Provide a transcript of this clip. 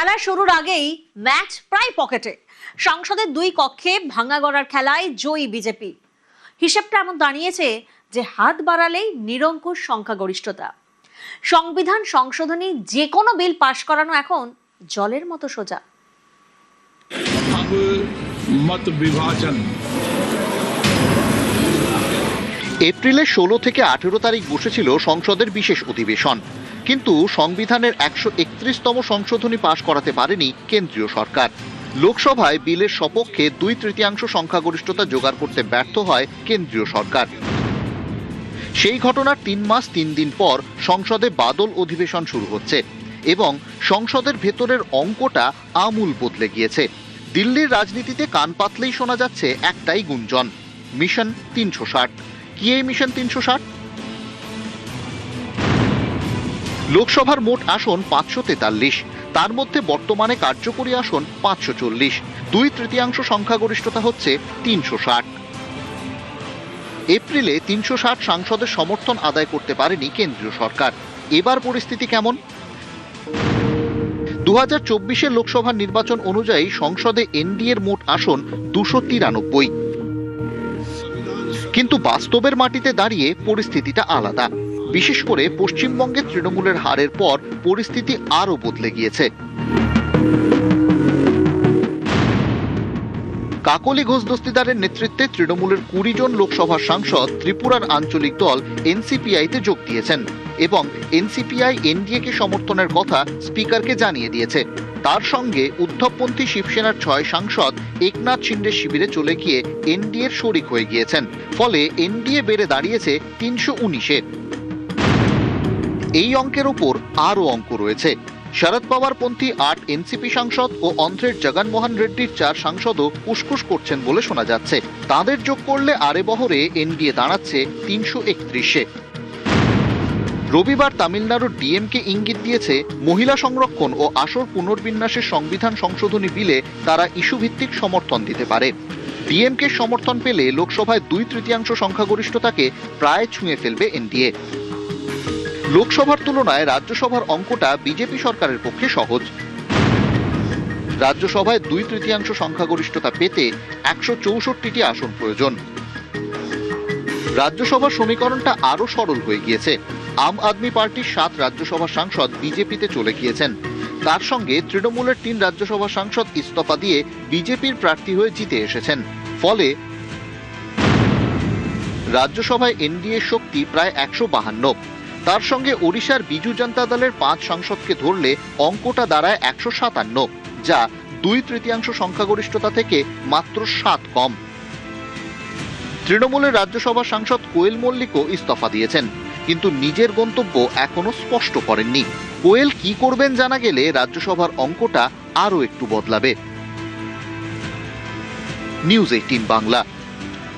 খেলা শুরুর আগেই ম্যাচ প্রায় পকেটে। সংসদের দুই কক্ষে ভাঙাগড়ার খেলায় জয়ী বিজেপি। হিসেবটা এমন দাঁড়িয়েছে যে হাত বাড়ালেই নিরঙ্কুশ সংখ্যাগরিষ্ঠতা। সংবিধান সংশোধনী যে কোনো বিল পাশ করানো এখন জলের মতো সোজা। मत विभाजन। এপ্রিলের 16 থেকে 18 তারিখ বসেছিল সংসদের বিশেষ অধিবেশন, কিন্তু সংবিধানের 131তম সংশোধনী পাশ করাতে পারেনি কেন্দ্রীয় সরকার। লোকসভায় বিলের সপক্ষে 2/3 সংখ্যাগরিষ্ঠতা জোগাড় করতে ব্যর্থ হয় কেন্দ্রীয় সরকার। সেই ঘটনার 3 মাস 3 দিন পর সংসদে বাদল অধিবেশন শুরু হচ্ছে এবং সংসদের ভেতরের অঙ্কটা আমূল বদলে গিয়েছে। দিল্লির রাজনীতিতে কান পাতলেই শোনা যাচ্ছে একটাই গুঞ্জন, মিশন 360। কি এই মিশন 360? লোকসভার মোট আসন 543, তার মধ্যে বর্তমানে কার্যকরী আসন 540। 2/3 সংখ্যাগরিষ্ঠতা হচ্ছে 360। এপ্রিলে 360 সাংসদের সমর্থন আদায় করতে পারেনি কেন্দ্রীয় সরকার। এবার পরিস্থিতি কেমন? 2024 লোকসভা নির্বাচন অনুযায়ী সংসদে এনডিএর মোট আসন 293, কিন্তু বাস্তবের মাটিতে দাঁড়িয়ে পরিস্থিতিটা আলাদা। বিশেষ করে পশ্চিমবঙ্গে তৃণমূলের হারের পর পরিস্থিতি আরো বদলে গিয়েছে। কাকলি ঘোষ দস্তিদারের নেতৃত্বে তৃণমূলের 20 জন লোকসভার সাংসদ ত্রিপুরার আঞ্চলিক দল এনসিপিআইতে যোগ দিয়েছেন এবং এনসিপিআই এনডিএকে সমর্থনের কথা স্পিকারকে জানিয়ে দিয়েছে। তার সঙ্গে উদ্ধবপন্থী শিবসেনার 6 সাংসদ একনাথ শিন্ডে শিবিরে চলে গিয়ে এনডিএর শরিক হয়ে গিয়েছেন। ফলে এনডিএ বেড়ে দাঁড়িয়েছে 319-এ। এই অঙ্কের ওপর আরও অঙ্ক রয়েছে। শরদ পাওয়ার পন্থী 8 এনসিপি সাংসদ ও অন্ধ্রের জগনমোহন রেড্ডির 4 সাংসদও উসখুস করছেন বলে শোনা যাচ্ছে। তাদের যোগ করলে আরে বহরে এনডিএ দাঁড়াচ্ছে 331-এ। রবিবার তামিলনাড়ুর ডিএমকে ইঙ্গিত দিয়েছে মহিলা সংরক্ষণ ও আসর পুনর্বিন্যাসের সংবিধান সংশোধনী বিলে তারা ইস্যুভিত্তিক সমর্থন দিতে পারে। ডিএমকে সমর্থন পেলে লোকসভায় 2/3 সংখ্যাগরিষ্ঠতাকে প্রায় ছুঁয়ে ফেলবে এনডিএ। লোকসভার তুলনায় রাজ্যসভার অঙ্কটা বিজেপি সরকারের পক্ষে সহজ। রাজ্যসভায় 2/3 সংখ্যাগরিষ্ঠতা পেতে 164টি আসন প্রয়োজন। রাজ্যসভার সমীকরণটা আরো সরল হয়ে গিয়েছে। আম আদমি পার্টির 7 রাজ্যসভা সাংসদ বিজেপিতে চলে গিয়েছেন। তার সঙ্গে তৃণমূলের 3 রাজ্যসভা সাংসদ ইস্তফা দিয়ে বিজেপির প্রার্থী হয়ে জিতে এসেছেন। ফলে রাজ্যসভায় এনডিএ শক্তি প্রায় 152। তার সঙ্গে ওড়িশার বিজু জনতা দলের 5 সাংসদকে ধরলে অঙ্কটা দাঁড়ায় 157, যা 2/3 সংখ্যাগরিষ্ঠতা থেকে মাত্র 7 কম। তৃণমূলের রাজ্যসভা সাংসদ কোয়েল মল্লিকও ইস্তফা দিয়েছেন, কিন্তু নিজের গন্তব্য এখনো স্পষ্ট করেননি। কোয়েল কি করবেন জানা গেলে রাজ্যসভার অঙ্কটা আরো একটু বদলাবে। নিউজ 18 বাংলা।